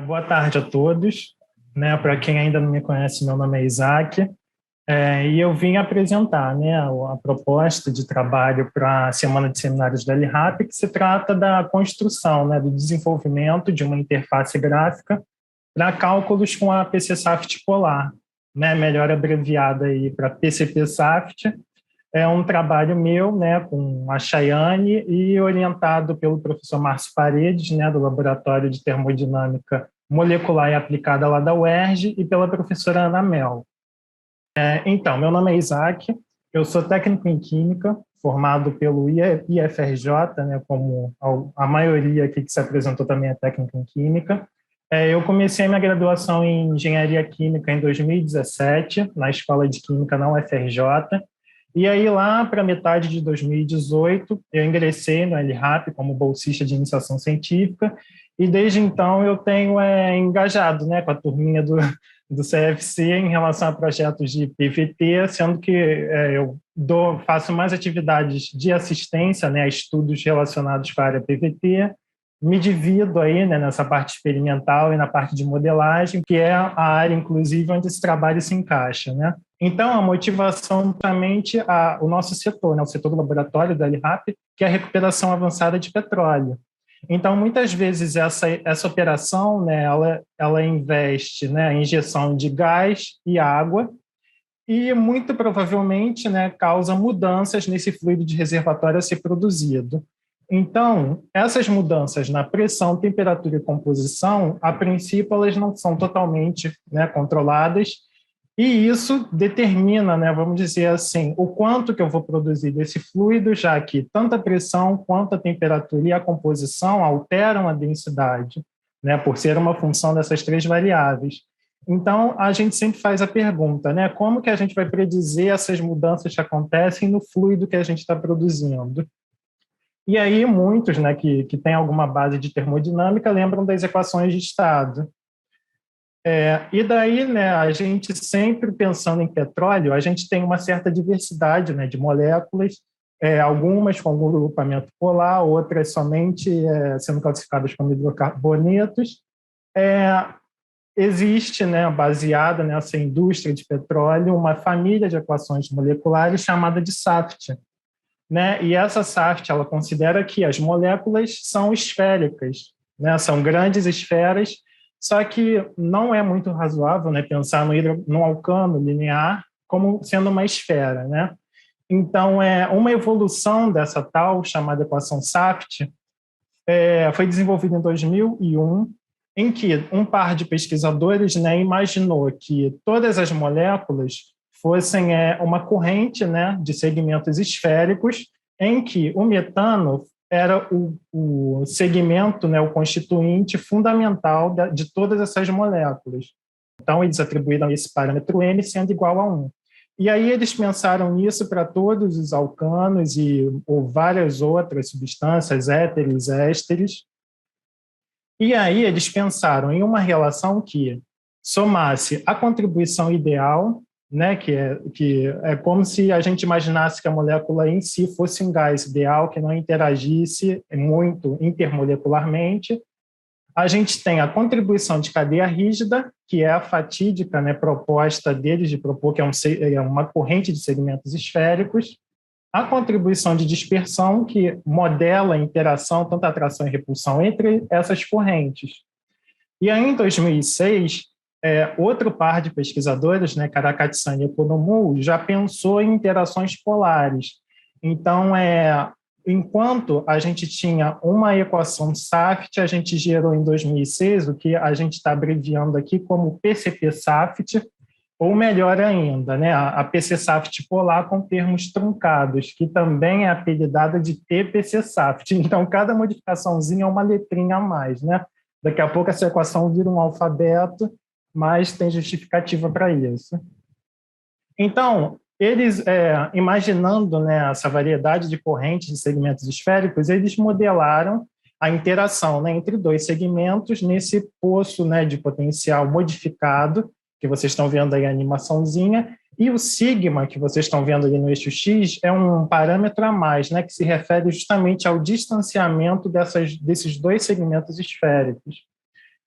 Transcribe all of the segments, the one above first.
Boa tarde a todos. Para quem ainda não me conhece, meu nome é Isaac, e eu vim apresentar, a proposta de trabalho para a Semana de Seminários da LRAP, que se trata da construção, do desenvolvimento de uma interface gráfica para cálculos com a PC-SAFT Polar, melhor abreviada aí para PCP-SAFT. É um trabalho meu, com a Chayane e orientado pelo professor Márcio Paredes, do Laboratório de Termodinâmica Molecular e Aplicada lá da UERJ, e pela professora Ana Mel. Então, meu nome é Isaac, eu sou técnico em Química, formado pelo IFRJ, como a maioria aqui que se apresentou também é técnico em Química. Eu comecei minha graduação em Engenharia Química em 2017, na Escola de Química na UFRJ, e aí, lá para metade de 2018, eu ingressei no LRAP como bolsista de iniciação científica, e desde então eu tenho engajado com a turminha do CFC em relação a projetos de PVT, sendo que eu faço mais atividades de assistência a estudos relacionados com a área PVT, me divido aí nessa parte experimental e na parte de modelagem, que é a área, inclusive, onde esse trabalho se encaixa, Então, a motivação justamente o nosso setor, o setor do laboratório da LRAP, que é a recuperação avançada de petróleo. Então, muitas vezes, essa operação, ela investe a injeção de gás e água e, muito provavelmente, causa mudanças nesse fluido de reservatório a ser produzido. Então, essas mudanças na pressão, temperatura e composição, a princípio, elas não são totalmente controladas, e isso determina, vamos dizer assim, o quanto que eu vou produzir desse fluido, já que tanto a pressão quanto a temperatura e a composição alteram a densidade, por ser uma função dessas três variáveis. Então, a gente sempre faz a pergunta, como que a gente vai predizer essas mudanças que acontecem no fluido que a gente está produzindo? E aí, muitos que têm alguma base de termodinâmica lembram das equações de estado. E daí, a gente sempre pensando em petróleo, a gente tem uma certa diversidade de moléculas, algumas com algum agrupamento polar, outras somente sendo classificadas como hidrocarbonetos. Existe, baseada nessa indústria de petróleo, uma família de equações moleculares chamada de SAFT. E essa SAFT, ela considera que as moléculas são esféricas, são grandes esferas, só que não é muito razoável pensar no alcano linear como sendo uma esfera. Então, uma evolução dessa tal, chamada equação SAFT, foi desenvolvida em 2001, em que um par de pesquisadores imaginou que todas as moléculas fossem uma corrente de segmentos esféricos, em que o metano era o segmento, o constituinte fundamental de todas essas moléculas. Então, eles atribuíram esse parâmetro M sendo igual a 1. E aí eles pensaram nisso para todos os alcanos ou várias outras substâncias, éteres, ésteres. E aí eles pensaram em uma relação que somasse a contribuição ideal, que é como se a gente imaginasse que a molécula em si fosse um gás ideal que não interagisse muito intermolecularmente. A gente tem a contribuição de cadeia rígida, que é a fatídica proposta deles de propor que é uma corrente de segmentos esféricos. A contribuição de dispersão, que modela a interação, tanto a atração e repulsão, entre essas correntes. E aí, em 2006, outro par de pesquisadores, Karakatsan e Economou, já pensou em interações polares. Então, enquanto a gente tinha uma equação SAFT, a gente gerou em 2006 o que a gente está abreviando aqui como PCP-SAFT, ou melhor ainda, a PC-SAFT polar com termos truncados, que também é apelidada de TPC-SAFT. Então, cada modificaçãozinha é uma letrinha a mais. Daqui a pouco essa equação vira um alfabeto, mas tem justificativa para isso. Então, eles, imaginando essa variedade de correntes de segmentos esféricos, eles modelaram a interação entre dois segmentos nesse poço de potencial modificado, que vocês estão vendo aí a animaçãozinha, e o sigma, que vocês estão vendo ali no eixo X, é um parâmetro a mais, que se refere justamente ao distanciamento desses dois segmentos esféricos.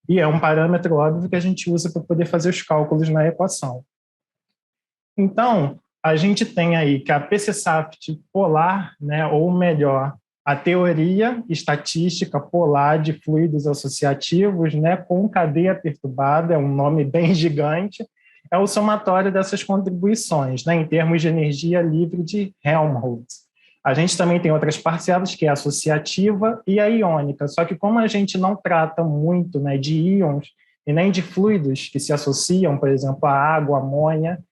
E é um parâmetro óbvio que a gente usa para poder fazer os cálculos na equação. Então, a gente tem aí que a PCSAFT polar, né, ou melhor, a teoria estatística polar de fluidos associativos, né, com cadeia perturbada, é um nome bem gigante, é o somatório dessas contribuições, né, em termos de energia livre de Helmholtz. A gente também tem outras parcelas, que é a associativa e a iônica, só que como a gente não trata muito, né, de íons e nem de fluidos que se associam, por exemplo, a água, a amônia,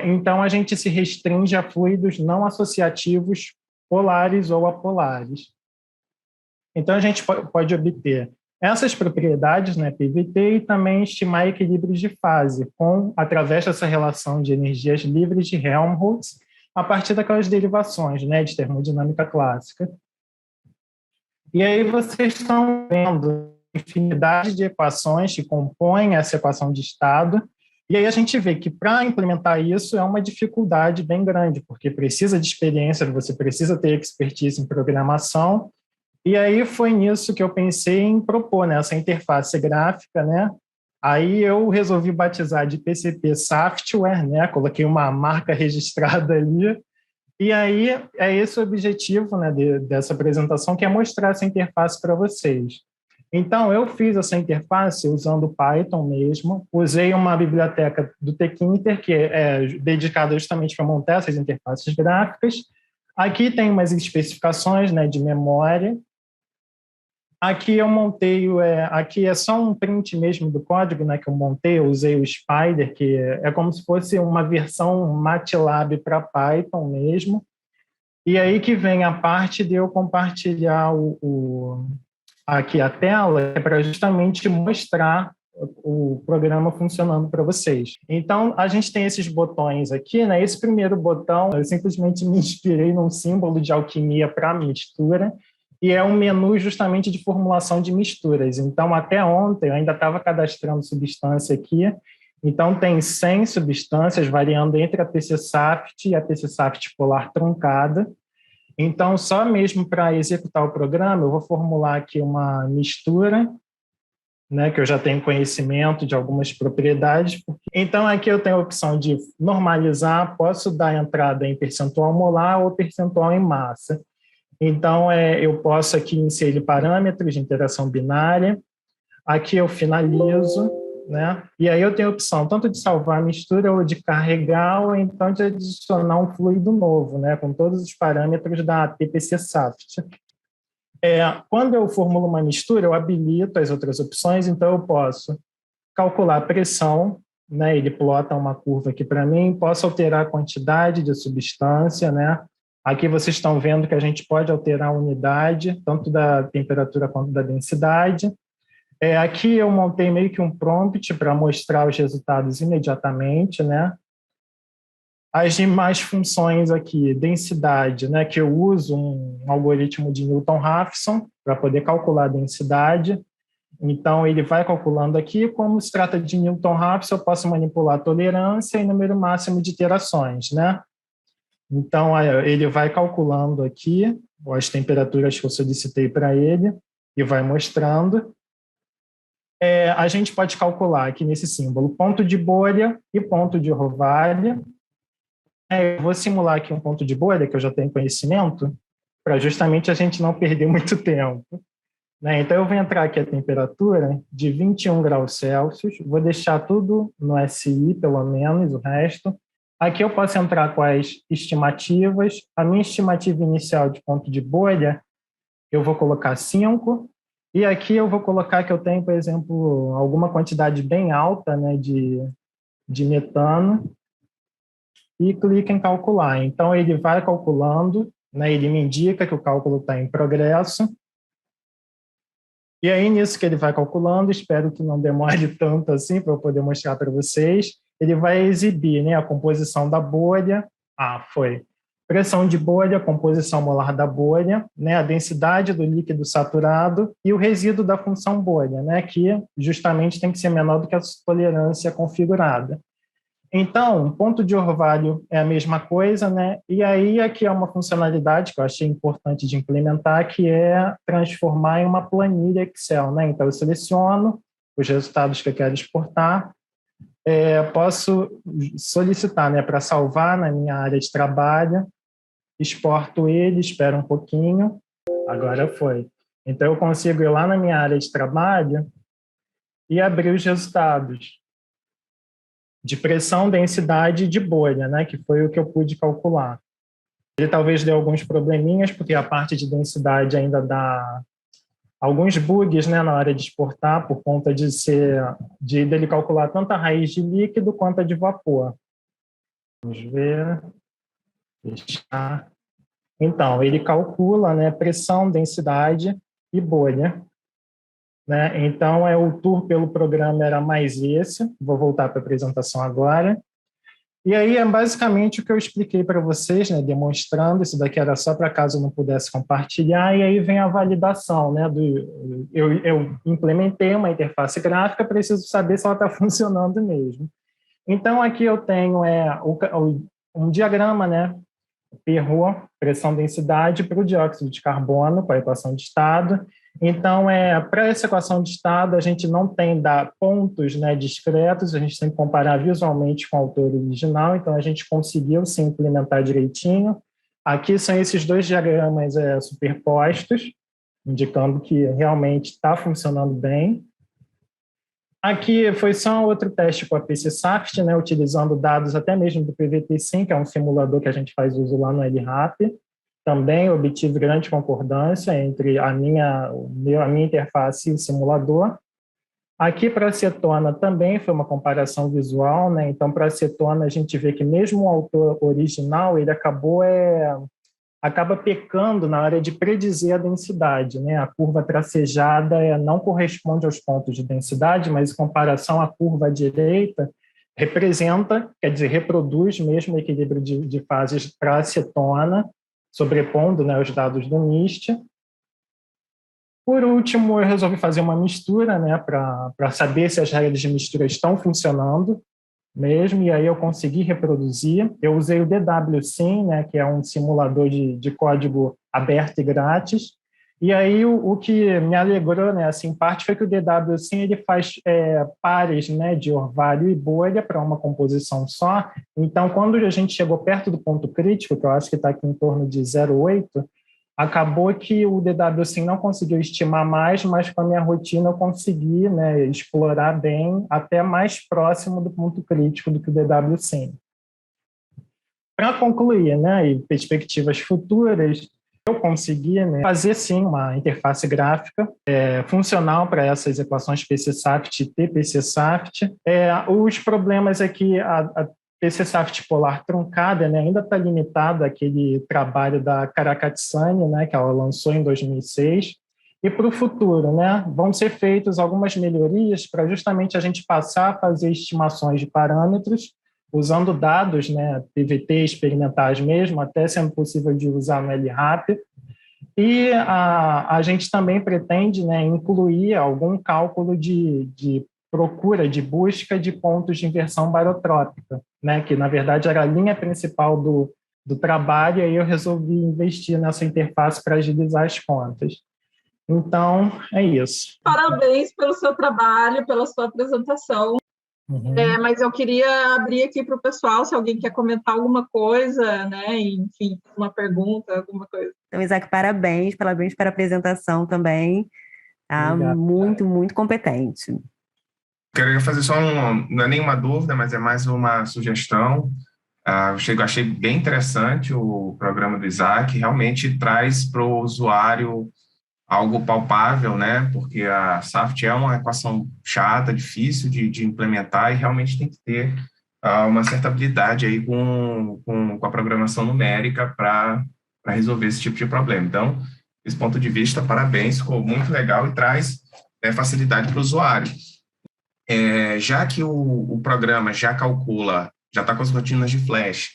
então a gente se restringe a fluidos não associativos polares ou apolares. Então a gente pode obter essas propriedades, né, PVT, e também estimar equilíbrios de fase, através dessa relação de energias livres de Helmholtz, a partir daquelas derivações, né, de termodinâmica clássica. E aí vocês estão vendo infinidade de equações que compõem essa equação de estado, e aí a gente vê que para implementar isso é uma dificuldade bem grande, porque precisa de experiência, você precisa ter expertise em programação, e aí foi nisso que eu pensei em propor, né, essa interface gráfica, né? Aí eu resolvi batizar de PCP Software, né? Coloquei uma marca registrada ali. E aí é esse o objetivo, né, dessa apresentação, que é mostrar essa interface para vocês. Então, eu fiz essa interface usando Python mesmo, usei uma biblioteca do Tkinter, que é dedicada justamente para montar essas interfaces gráficas. Aqui tem umas especificações, né, de memória. Aqui eu montei, aqui é só um print mesmo do código, né, que eu montei, eu usei o Spider, que é como se fosse uma versão MATLAB para Python mesmo. E aí que vem a parte de eu compartilhar aqui a tela, para justamente mostrar o programa funcionando para vocês. Então, a gente tem esses botões aqui, né? Esse primeiro botão, eu simplesmente me inspirei num símbolo de alquimia para mistura, e é um menu justamente de formulação de misturas. Então, até ontem, eu ainda estava cadastrando substância aqui, então tem 100 substâncias variando entre a PCSAFT e a PCSAFT polar truncada. Então, só mesmo para executar o programa, eu vou formular aqui uma mistura, né, que eu já tenho conhecimento de algumas propriedades. Então, aqui eu tenho a opção de normalizar, posso dar entrada em percentual molar ou percentual em massa. Então, eu posso aqui inserir parâmetros de interação binária. Aqui eu finalizo, né? E aí eu tenho a opção tanto de salvar a mistura ou de carregar, ou então de adicionar um fluido novo, né? Com todos os parâmetros da PPC-SAFT. Quando eu formulo uma mistura, eu habilito as outras opções, então eu posso calcular a pressão, né? Ele plota uma curva aqui para mim, posso alterar a quantidade de substância, né? Aqui vocês estão vendo que a gente pode alterar a unidade, tanto da temperatura quanto da densidade. Aqui eu montei meio que um prompt para mostrar os resultados imediatamente, né? As demais funções aqui, densidade, né? Que eu uso um algoritmo de Newton-Raphson para poder calcular a densidade. Então, ele vai calculando aqui, como se trata de Newton-Raphson, eu posso manipular a tolerância e número máximo de iterações, né? Então, ele vai calculando aqui as temperaturas que eu solicitei para ele e vai mostrando. A gente pode calcular aqui nesse símbolo ponto de bolha e ponto de orvalho. Eu vou simular aqui um ponto de bolha, que eu já tenho conhecimento, para justamente a gente não perder muito tempo. Né? Então, eu vou entrar aqui a temperatura de 21 graus Celsius, vou deixar tudo no SI, pelo menos, o resto. Aqui eu posso entrar com as estimativas. A minha estimativa inicial de ponto de bolha, eu vou colocar 5. E aqui eu vou colocar que eu tenho, por exemplo, alguma quantidade bem alta, né, de metano, e clico em calcular. Então, ele vai calculando, né, ele me indica que o cálculo está em progresso. E aí, nisso que ele vai calculando, espero que não demore tanto assim para eu poder mostrar para vocês, ele vai exibir, né, a composição da bolha. Foi. Pressão de bolha, composição molar da bolha, né, a densidade do líquido saturado e o resíduo da função bolha, né, que justamente tem que ser menor do que a tolerância configurada. Então, ponto de orvalho é a mesma coisa, né? E aí aqui é uma funcionalidade que eu achei importante de implementar, que é transformar em uma planilha Excel, né? Então, eu seleciono, os resultados que eu quero exportar, posso solicitar, né, para salvar na minha área de trabalho, exporto ele, espero um pouquinho, agora foi. Então, eu consigo ir lá na minha área de trabalho e abrir os resultados de pressão, densidade e de bolha, né, que foi o que eu pude calcular. Ele talvez dê alguns probleminhas, porque a parte de densidade ainda dá alguns bugs, né, na hora de exportar, por conta de dele calcular tanto a raiz de líquido quanto a de vapor. Vamos ver. Fechar. Então, ele calcula, né, pressão, densidade e bolha. Né? Então, o tour pelo programa era mais esse. Vou voltar para a apresentação agora. E aí é basicamente o que eu expliquei para vocês, né, demonstrando. Isso daqui era só para caso eu não pudesse compartilhar. E aí vem a validação. Né, eu implementei uma interface gráfica, preciso saber se ela está funcionando mesmo. Então, aqui eu tenho um diagrama, né, PRO, pressão-densidade, para o dióxido de carbono, com a equação de estado. Então, para essa equação de estado, a gente não tem pontos, né, discretos, a gente tem que comparar visualmente com o autor original, então a gente conseguiu se implementar direitinho. Aqui são esses dois diagramas superpostos, indicando que realmente está funcionando bem. Aqui foi só outro teste com a PCSAFT, né, utilizando dados até mesmo do PVT-Sim, que é um simulador que a gente faz uso lá no LRAP. Também obtive grande concordância entre a minha interface e o simulador. Aqui para a acetona também foi uma comparação visual, né? Então, para a acetona a gente vê que mesmo o autor original, ele acaba pecando na hora de predizer a densidade, né? A curva tracejada não corresponde aos pontos de densidade, mas em comparação à curva à direita, reproduz mesmo o equilíbrio de fases para a acetona, sobrepondo, né, os dados do NIST. Por último, eu resolvi fazer uma mistura, né, para saber se as regras de mistura estão funcionando mesmo, e aí eu consegui reproduzir. Eu usei o DWSim, né, que é um simulador de código aberto e grátis, e aí o que me alegrou, né, assim, em parte, foi que o DWSim ele faz pares, né, de orvalho e bolha para uma composição só. Então, quando a gente chegou perto do ponto crítico, que eu acho que está aqui em torno de 0,8, acabou que o DWSim não conseguiu estimar mais, mas com a minha rotina eu consegui, né, explorar bem até mais próximo do ponto crítico do que o DWSim. Para concluir, né, e perspectivas futuras, eu consegui, né, fazer sim uma interface gráfica funcional para essas equações PCSAFT e TPCSAFT. Os problemas é que a PCSAFT polar truncada, né, ainda está limitada àquele trabalho da Karakatsani, né, que ela lançou em 2006. E para o futuro, né, vão ser feitas algumas melhorias para justamente a gente passar a fazer estimações de parâmetros usando dados, né, PVT experimentais mesmo, até sendo possível de usar no LRAP. E a gente também pretende, né, incluir algum cálculo de procura, de busca de pontos de inversão barotrópica, né, que, na verdade, era a linha principal do trabalho, e aí eu resolvi investir nessa interface para agilizar as contas. Então, é isso. Parabéns pelo seu trabalho, pela sua apresentação. Uhum. Mas eu queria abrir aqui para o pessoal, se alguém quer comentar alguma coisa, né? Enfim, uma pergunta, alguma coisa. Então, Isaac, parabéns pela apresentação também. Tá? Muito, muito competente. Quero fazer só não é nenhuma dúvida, mas é mais uma sugestão. Eu achei bem interessante o programa do Isaac, realmente traz para o usuário algo palpável, né? Porque a SAFT é uma equação chata, difícil de implementar, e realmente tem que ter uma certa habilidade aí com a programação numérica para resolver esse tipo de problema. Então, desse ponto de vista, parabéns, ficou muito legal e traz facilidade para o usuário. Já que o programa já está com as rotinas de flash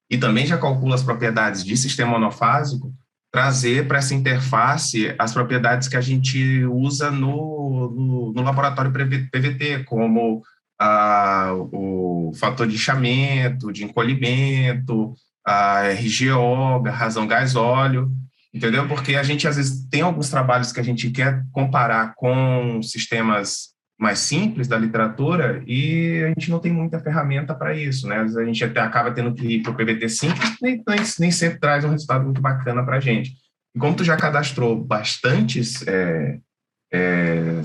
e também já calcula as propriedades de sistema monofásico, trazer para essa interface as propriedades que a gente usa no laboratório PVT, como o fator de inchamento, de encolhimento, a RGO, a razão gás-óleo, entendeu? Porque a gente, às vezes, tem alguns trabalhos que a gente quer comparar com sistemas mais simples da literatura e a gente não tem muita ferramenta para isso, né? Às vezes a gente até acaba tendo que ir para o PVT simples, nem sempre traz um resultado muito bacana para a gente. E como tu já cadastrou bastantes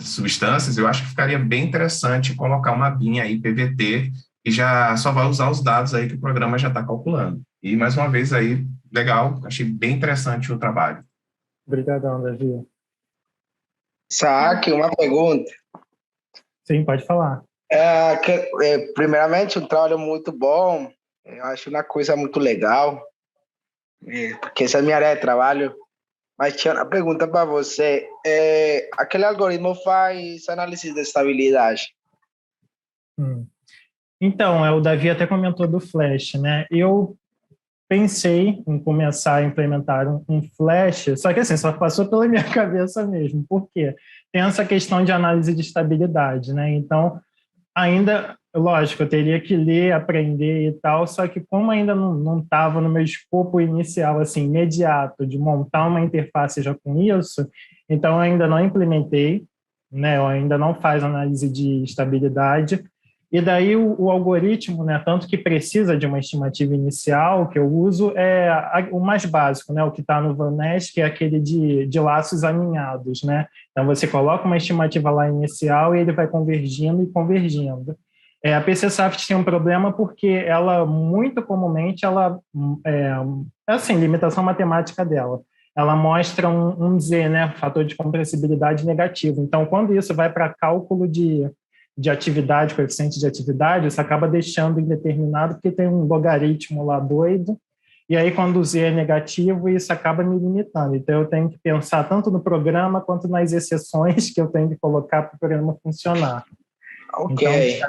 substâncias, eu acho que ficaria bem interessante colocar uma binha aí, PVT, e já só vai usar os dados aí que o programa já está calculando. E, mais uma vez, aí, legal, achei bem interessante o trabalho. Obrigadão, Davi. Isaac, uma pergunta. Sim, pode falar. Primeiramente, um trabalho muito bom, eu acho uma coisa muito legal, porque essa é a minha área de trabalho. Mas tinha uma pergunta para você. Aquele algoritmo faz análise de estabilidade? Então, o Davi até comentou do Flash, né? Eu pensei em começar a implementar um Flash, só que assim, só passou pela minha cabeça mesmo. Por quê? Tem essa questão de análise de estabilidade, né? Então, ainda, lógico, eu teria que ler, aprender e tal, só que como ainda não estava no meu escopo inicial, assim, imediato, de montar uma interface já com isso, então eu ainda não implementei, né? Eu ainda não faz análise de estabilidade. E daí o algoritmo, né, tanto que precisa de uma estimativa inicial, que eu uso, é o mais básico, né, o que está no VanNest, que é aquele de laços alinhados, né? Então, você coloca uma estimativa lá inicial e ele vai convergindo e convergindo. A PCSAFT tem um problema porque ela, muito comumente, assim, limitação matemática dela. Ela mostra um Z, né, fator de compressibilidade negativo. Então, quando isso vai para cálculo de atividade, coeficiente de atividade, você acaba deixando indeterminado porque tem um logaritmo lá doido, e aí quando o Z é negativo, isso acaba me limitando. Então eu tenho que pensar tanto no programa quanto nas exceções que eu tenho que colocar para o programa funcionar. Ok.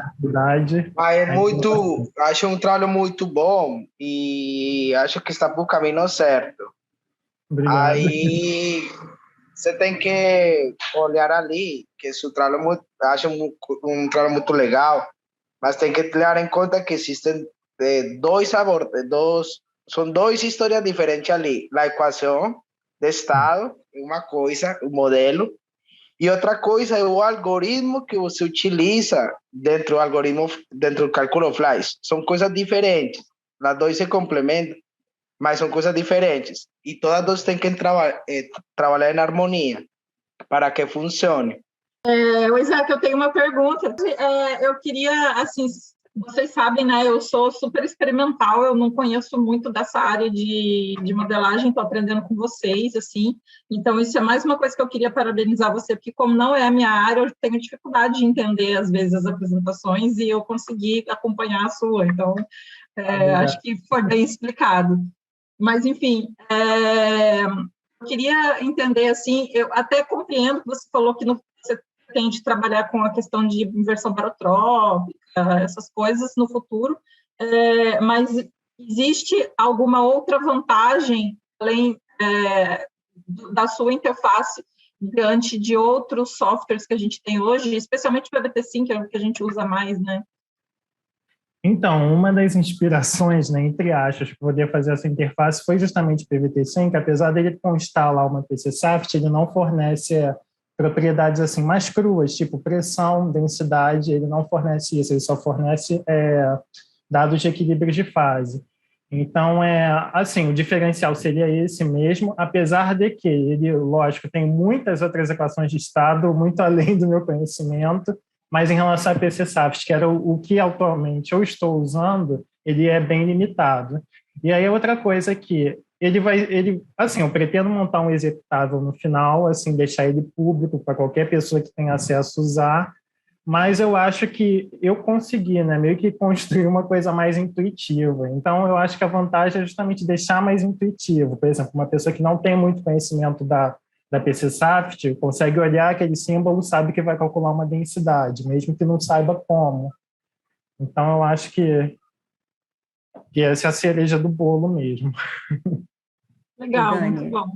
Então, acho um trabalho muito bom e acho que está para o caminho certo. Obrigado. Aí você tem que olhar ali, que esse trabalho acho um trabalho muito legal, mas tem que ter em conta que existem são duas histórias diferentes ali. A equação de estado é uma coisa, o modelo, e outra coisa é o algoritmo que você utiliza dentro do cálculo Flash. São coisas diferentes. As duas se complementam, mas são coisas diferentes. E todas duas têm que trabalhar em harmonia para que funcione. Isaac, eu tenho uma pergunta. Eu queria, assim, vocês sabem, né? Eu sou super experimental, eu não conheço muito dessa área de modelagem, estou aprendendo com vocês, assim. Então, isso é mais uma coisa que eu queria parabenizar você, porque como não é a minha área, eu tenho dificuldade de entender, às vezes, as apresentações e eu consegui acompanhar a sua. Então, acho que foi bem explicado. Mas, enfim, eu queria entender, assim, eu até compreendo que você falou que você tem de trabalhar com a questão de inversão barotrópica, essas coisas no futuro, mas existe alguma outra vantagem, além da sua interface, diante de outros softwares que a gente tem hoje, especialmente o PVT-Sim, que é o que a gente usa mais, né? Então, uma das inspirações, né, entre aspas, para poder fazer essa interface foi justamente o PVT-Sim, que apesar dele constar lá uma PCSAFT, ele não fornece propriedades assim mais cruas, tipo pressão, densidade, ele não fornece isso, ele só fornece dados de equilíbrio de fase. Então, assim, o diferencial seria esse mesmo, apesar de que ele, lógico, tem muitas outras equações de estado, muito além do meu conhecimento, mas em relação a PCSAFT, que era o que atualmente eu estou usando, ele é bem limitado. E aí outra coisa que assim, eu pretendo montar um executável no final, assim, deixar ele público para qualquer pessoa que tenha acesso a usar, mas eu acho que eu consegui, né, meio que construir uma coisa mais intuitiva. Então, eu acho que a vantagem é justamente deixar mais intuitivo. Por exemplo, uma pessoa que não tem muito conhecimento da PCSAFT consegue olhar aquele símbolo, sabe que vai calcular uma densidade, mesmo que não saiba como. Então, eu acho que essa é a cereja do bolo mesmo. Legal, Dani, muito bom.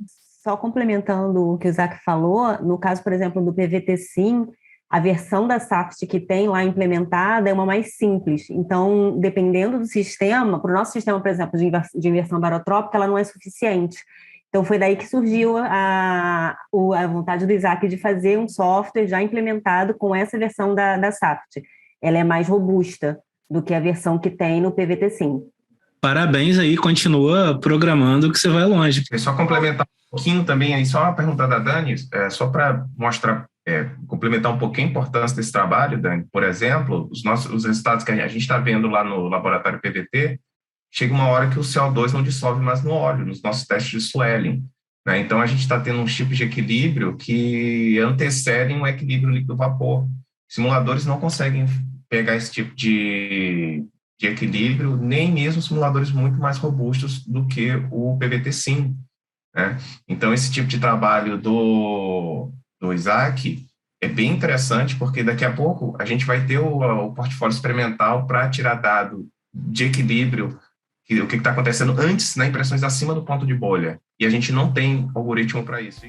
Só complementando o que o Isaac falou, no caso, por exemplo, do PVT-Sim, a versão da SAFT que tem lá implementada é uma mais simples. Então, dependendo do sistema, para o nosso sistema, por exemplo, de inversão barotrópica, ela não é suficiente. Então, foi daí que surgiu a vontade do Isaac de fazer um software já implementado com essa versão da SAFT. Ela é mais robusta do que a versão que tem no PVT-Sim. Parabéns aí, continua programando que você vai longe. É só complementar um pouquinho também, aí só uma pergunta da Dani, só para mostrar, complementar um pouquinho a importância desse trabalho, Dani. Por exemplo, os resultados que a gente está vendo lá no laboratório PVT, chega uma hora que o CO2 não dissolve mais no óleo, nos nossos testes de Swelling, né? Então, a gente está tendo uns tipos de equilíbrio que antecedem um equilíbrio líquido-vapor. Simuladores não conseguem pegar esse tipo de equilíbrio, nem mesmo simuladores muito mais robustos do que o PVT-Sim, né? Então, esse tipo de trabalho do Isaac é bem interessante, porque daqui a pouco a gente vai ter o portfólio experimental para tirar dado de equilíbrio, o que está acontecendo antes, né, impressões acima do ponto de bolha, e a gente não tem algoritmo para isso.